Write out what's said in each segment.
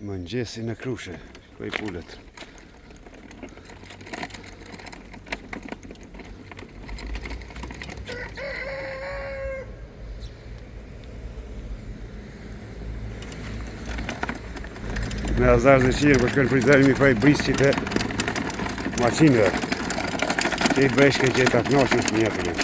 Mëngjesi në Krushe, shkoj pullet. Me azar dhe qirë për shkën frizeri mi faj brisqit e maqinëve. Që i breshke që i të knoshën të njëtërin.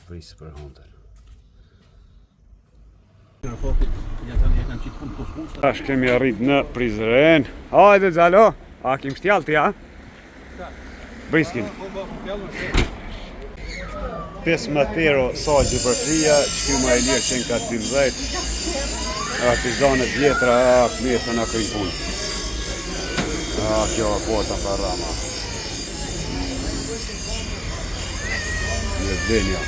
Brisë për Honda. Tash kemi arrit në prizren. Hajde Xalo, a kim shtjall ti, a? Briskin. 15 euro sagji për fria, qyma e lirë qenë ka 12. Artizanet vjetra, pjesën a kërin punë. Kjo kota për rama. Një dhenja.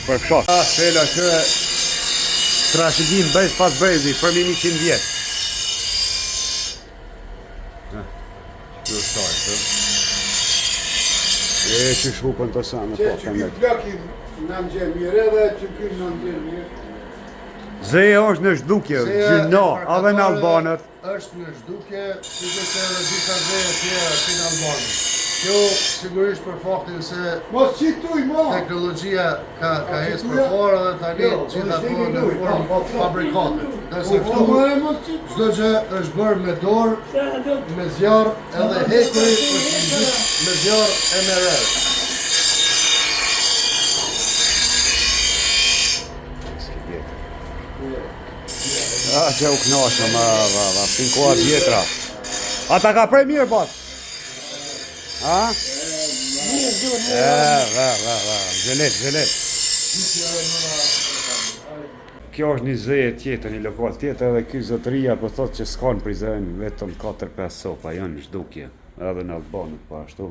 Për fshat. Fela që trashëgim bëjt pas brezi, për 100 vjetë. Kjo shtarë, e që shukën të sanë, po, që kjo plakin në nëgje mirë edhe që kjo në nëgje mirë. Zeja është në shdukje, gjyno, edhe në Albanët. është në shdukje, si që se edhe disa zeja tjera si në Albanët. Kjo sigurisht për faktin se teknologjia ka ecë përpara dhe tani gjitha bëhen në formë fabrikate. Dërsa këtu çdo gjë është bërë me dorë, me zjarr, edhe hekuri është gjithë me zjarr e me rrë. Që u knashë, ma, pinkoa vjetra. Ata ka prej mirë, pas. Ha? Gjelet. Kjo është një zeje tjetër, një lokal tjetër, edhe kjo zotëria për thotë që s'kan prizren vetëm 4-5 sopa, janë në shdukje, edhe në Albanët po ashtu.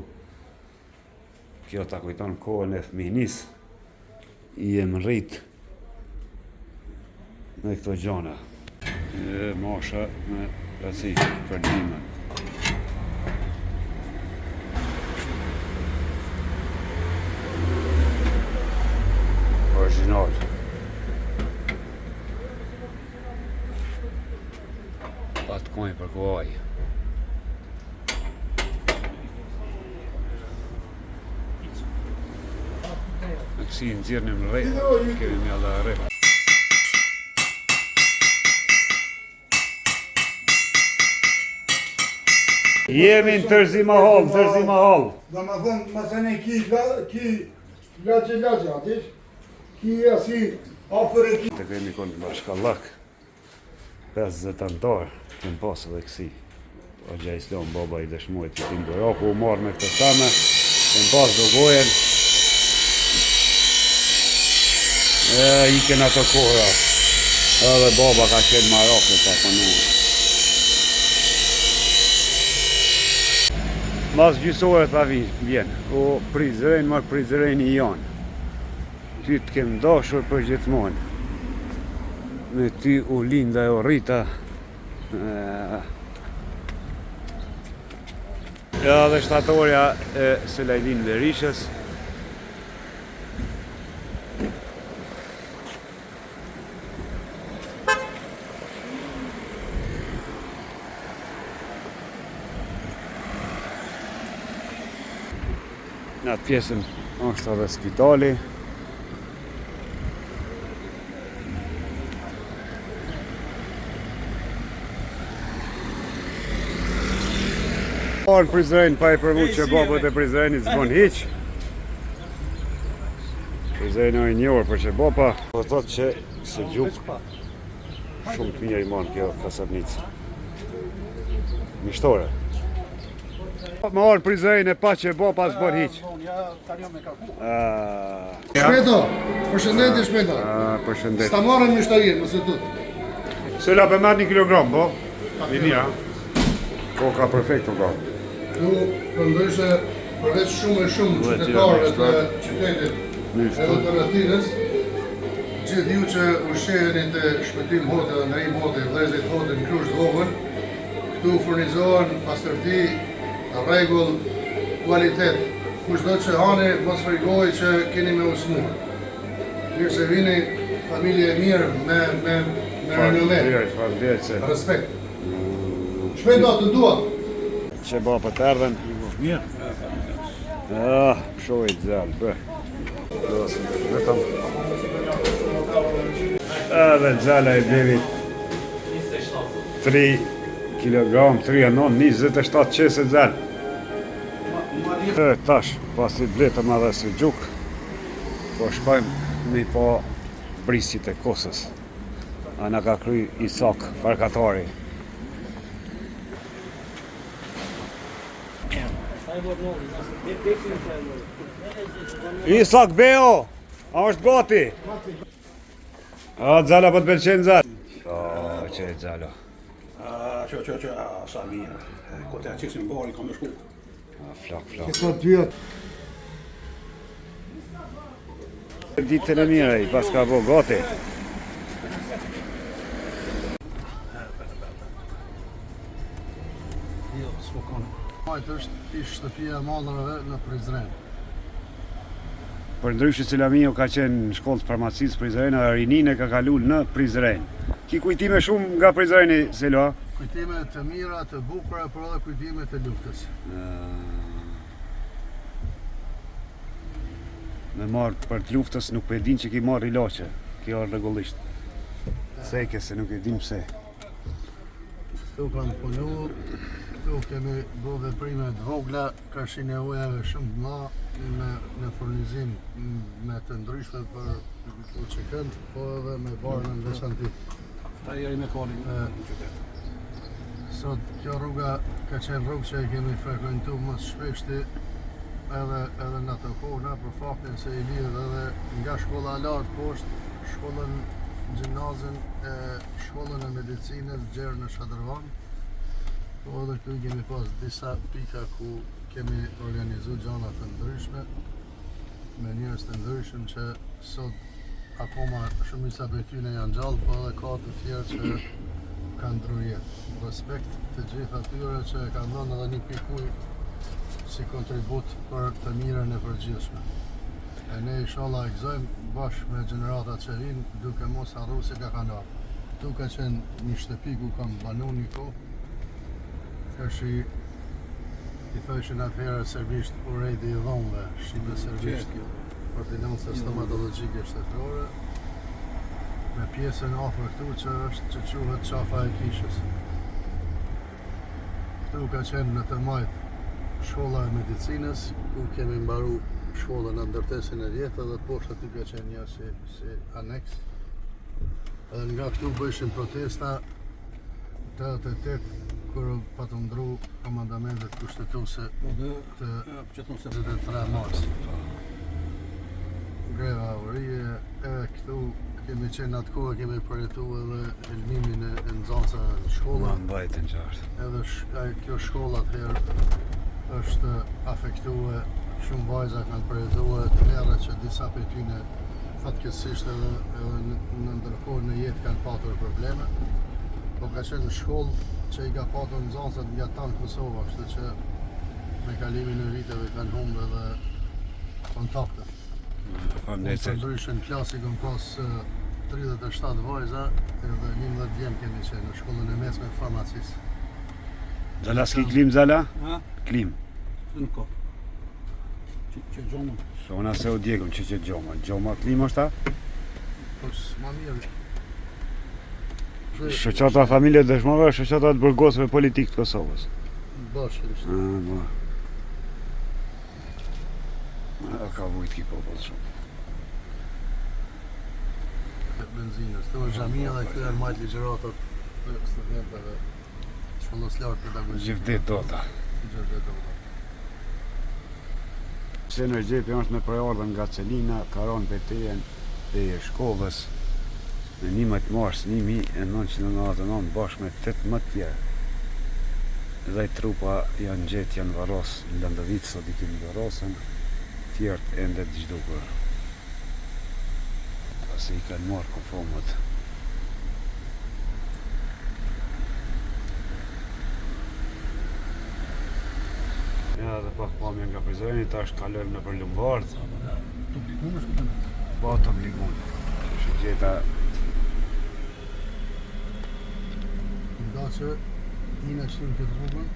Kjo ta kujton kohën e fëmijënis, i e më rritë me këto gjana. Masha me rasi për njëmën. Original. Atë kojnë për kuaj. Në kësi në gjirë në më rejtë, kemi me alla rejtë. Jemi në Tërzi Mahall. Dhe më thënë, më thënë ki lagje, atish? Ki asi afer e ki. Të kemi konë bashkallak, 50 antarë, kemë pasë dhe kësi. O gja Islam, baba i dëshmojt i tim Doraku, u marrë me këtë same, kemë pasë dogojen. Iken ato kohra, edhe baba ka qenë Marokë të punu. Mas gjysore tha vjen, o prizren, marë prizreni janë. Ty të kemë dashur për gjithmonë. Me ty u linda e o rrita. Ja dhe shtatorja e Selajdin Berishës. Në atë pjesën është edhe spitali. Parë prizren pa i përvu që babët e prizrenit zbon hiq. Prizren e një orë për që bapa. Po thotë që se gjukë shumë të mirë i manë kjo kasarnicë. Mishtore. Më orë prizren e pa që bapa zbon hiq. Shpeto, përshëndetje Shpeto. Përshëndetje. Sta marrën një shtarin, mëse tut. Se la për marrë 1 kilogram, po? I mira. Koka perfekto ka. Ju përndojshë përveç shumë qytetarëve të qytetit edhe të rrethinës, gjithë ju që ushqeheni të Shpëtim Hotel, Ndrim Hotel, Vllezrit Hotel, Krush Vogël, Këtu furnizohen pastërti, rregull, kualitet. Kushdo që hani, mos frikoj që keni me usmu. Mirë se vini, familje e mirë, me renome. Respekt. Shpejt do të dua. Që ba për të erdhen? Mirë. Shojt zalë, bë. Vetëm. Edhe zala e devit 3 kg, 3,9, 27 qese zalë. Tash, pasi bletëm edhe së gjuk, po shkojmë me po brisit e Kosës. A na ka kry Isak Farkatari. Isak Beo, a është gati? A, Zala po të pëlqen Zala? Që e Zala? Që, sa mirë. Kote a qesin bari, kam e shku. Flak. Këto dyet. Ditën e mire, i pas ka bo gati. Jo, s'po kanë. Majtë është i shtëpia e madhërëve në Prizren. Për ndryshë Selamio ka qenë në shkollë të farmacisë Prizren, a rinin e ka kalu në Prizren. Ki kujtime shumë nga Prizreni, Selo? Kujtime të mira, të bukura, por edhe kujtime të luftës. Me marë për të luftës nuk për din që ki marë ilache, kjo është rregullisht. Seke se nuk e dim pse. Këtu kam punu, këtu kemi bo veprime të vogla, ka shi nevojave shumë të ma në furnizim me të ndryshme për UÇK-n, po edhe me barën në veçanti. Ta jeri me kalin në qytet. Sot kjo rruga ka qenë rrugë që e kemi frekuentu më shpeshti edhe në ato kohëna për faktin se i lidhet edhe nga shkolla lartë poshtë, shkollën gjimnazin e shkollën e medicinës Gjerë në Shadrëvan. Po edhe këtu kemi pas disa pika ku kemi organizu gjana të ndryshme me njerëz të ndryshëm që sot akoma shumica prej tyre janë gjallë, po edhe ka të tjerë që kanë ndryrje. Respekt të gjithë atyre që e kanë dhënë edhe një pikuj si kontribut për të mirën e përgjithshme. E ne inshallah e gëzojmë bashkë me gjeneratat që vinë, duke mos harru se ka kanar. Tu ka qenë një shtëpi ku kam banu një kohë, është i thëshin atëherë servisht urejdi i dhomëve, shqipe servisht ordinanca stomatologjike shtetërore, me pjesën afër këtu që është që quhet qafa e kishës. Këtu ka qenë në të majtë shkolla e medicinës, ku kemi mbaru shkollën në ndërtesin e djetë dhe poshtë aty ka qenë një si aneks. Edhe nga këtu bëshin protesta të 88 kur pa të ndru komandamentet kushtetuese të 23 mars. Greva urije, edhe këtu kemi qenë atë kohë kemi përjetu edhe helmimin e nxënësave në shkolla. Mbajtën qartë. Edhe kjo shkolla atëherë është afektue, shumë vajza kanë përjetuar të merre që disa prej tyre fatkeqësisht edhe në ndërkohë në jetë kanë patur probleme. Po ka qenë në shkollë që i ka patur nxënësat nga tanë Kosova, kështu që me kalimin e viteve kanë humbur edhe kontakte. Të ndryshën klasi kom pas 37 vajza edhe 11 djemë kemi qenë në shkollën e mesme të farmacisë. Zala s'ki klim Zala? Ha? Klim. Nuk ka. Që gjomën. Shona se o djegëm që gjoma. Gjoma klim është ta? Po s'ma mirë. Shoqata familje dëshmove, shoqata të burgosëve politikë të Kosovës. Bashkë ishte. Bo. Ka vujt ki popull shumë. Benzinës. Këto është xhamia dhe këto janë majtë ligjëratat të studentëve shkollës lartë pedagogjike. Gjithdet do ta. Gjithdet do ta. Se në gjepi është me përardhën nga Celina, Karon Petejen e Shkovës në 11 mars 1999 bashkë me 18 tjerë. Dhe trupa janë gjetë, janë varos në Lëndëvicë, sot i kemi varosën, tjerët ende të zhdukur. Pasi i kanë marrë konfomët. Ja, dhe pak pamje nga Prizreni, tash kalojmë në për Lumbardh. Po të obligun. Që gjeta... Nda që një qëtu në këtë rrugën.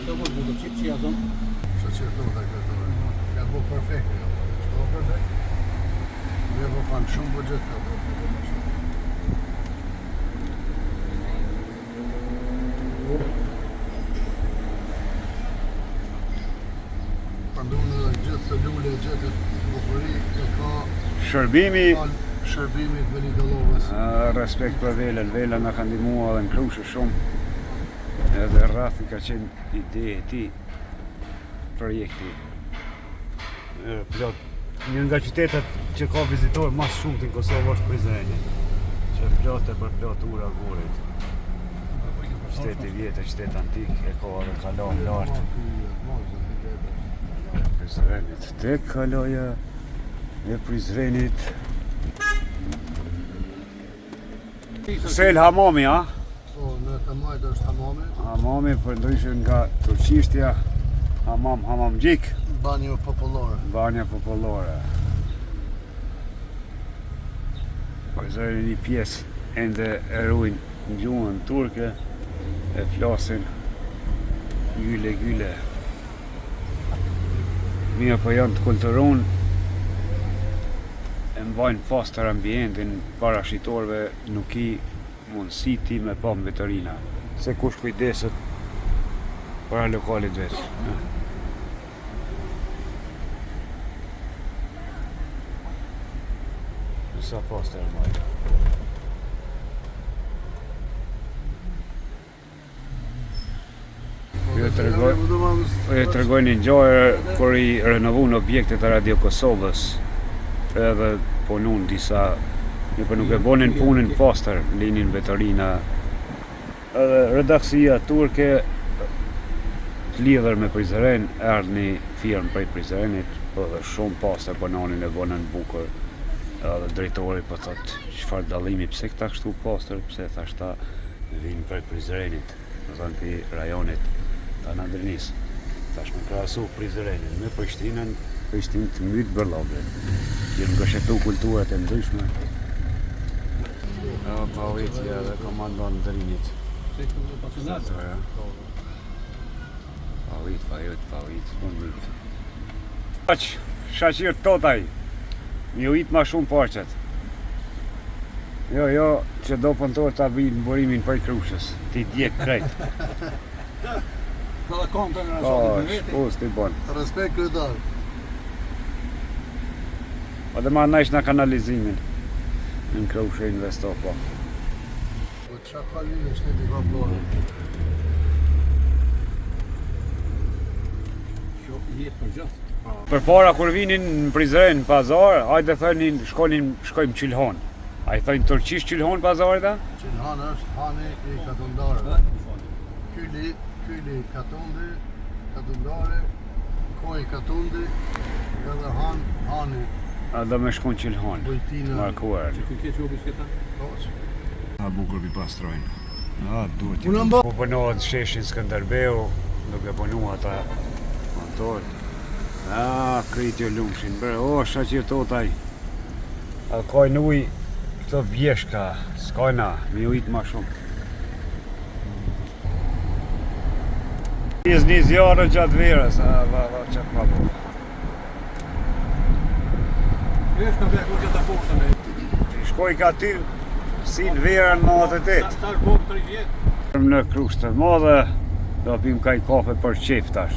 Të vëtë budo që ja zonë. Që që të të këtë rrugën. Ka bo perfekt. Që bo perfekt. Ne bo kanë shumë budget ka bo perfekt. Pandunë dhe gjithë të lullë e gjithë të bukuri e ka Shërbimi... shërbimi të Veli Dollovës. Respekt për Velën, Vela na ka ndihmuar dhe në Krushë shumë. Edhe rrathi ka qenë ide e ti, projekti. Plot, një nga qytetet që ka vizitor mas shumë të në Kosovë është Prizreni. Që plot e për plot ura gurit. Qyteti vjetë, qytet antik, e ka dhe kalon lartë. Prizrenit, tek kaloja e Prizrenit. Sel hamami, a? Po, në të majtë është hamami. Hamami për ndryshën nga turqishtja, hamam gjik, Banjo popullore. banja popullore. Prizreni një pjesë ende e ruajnë në gjuhën turke, e flasin gyle. Mirë po janë të kulturun, e mbajnë pastër ambientin, para shitorëve nuk i mundësi ti me pa mbetërina. Se kush kujdeset para lokalit veç. Sa pastër e mbajnë. Jo të regoj një gjojë kur i renovun objektet e Radio Kosovës edhe punun disa një për nuk e bonin punin pastër, linin veterina edhe redaksia turke të lidhër me Prizren, erdhë një firmë prej Prizrenit po dhe shumë pastër punonin e bonën bukur edhe drejtori po thot çfarë dallimi, pse këta kështu pastër, pse thashta vinë prej Prizrenit, do thënë pi rajonit ta në Andrinis. Tash me krahasu Prizrenin me Prishtinën të mytë bërlogë. Jenë gëshetu kulturat e ndryshme. Pavitja dhe komandon Drinit. Pavit. Shaqir totaj. Mi ujtë ma shumë parqet. Jo, që do pëntor ta vinë burimin për Krushës. Ti djek krejt. Ka dhe kontën në Po, rësotit në veti. shpus t'i bon. Respekt kryetar. Po dhe ma najsh në kanalizimin. Në Krushë investo po. Po qa kalin e shteti ka plore. Kjo jetë për gjithë. Për para kur vinin në Prizren në pazar, hajde thënin shkojmë Qilhon. A i thënë turqisht Qilhon pazar da? Qilhan është hani i katundarëve. Kyli katundi, katundare, koj katundi, edhe hani. A do me shkon Qilhon, Bojtina. markuar. Që këtë që ubis këta? A bukur pi pastrojnë. A, duhet Unë mba- Po punohet sheshin Skënderbeu, duke punu ata motor. A, krytjo lumshin, bre, o, shaqir totaj. A kojnë uj, këto bjeshka, s'kojna, mi ujtë ma shumë. Një zjarë gjatë verës, qatë ma bu. Vesh ka vek nuk e të poshtë me. Shkoj ka ty, si në verën 98. Tash bom 3 vjetë. Në Krushë të madhe, do pim kaj kafe për qef tash.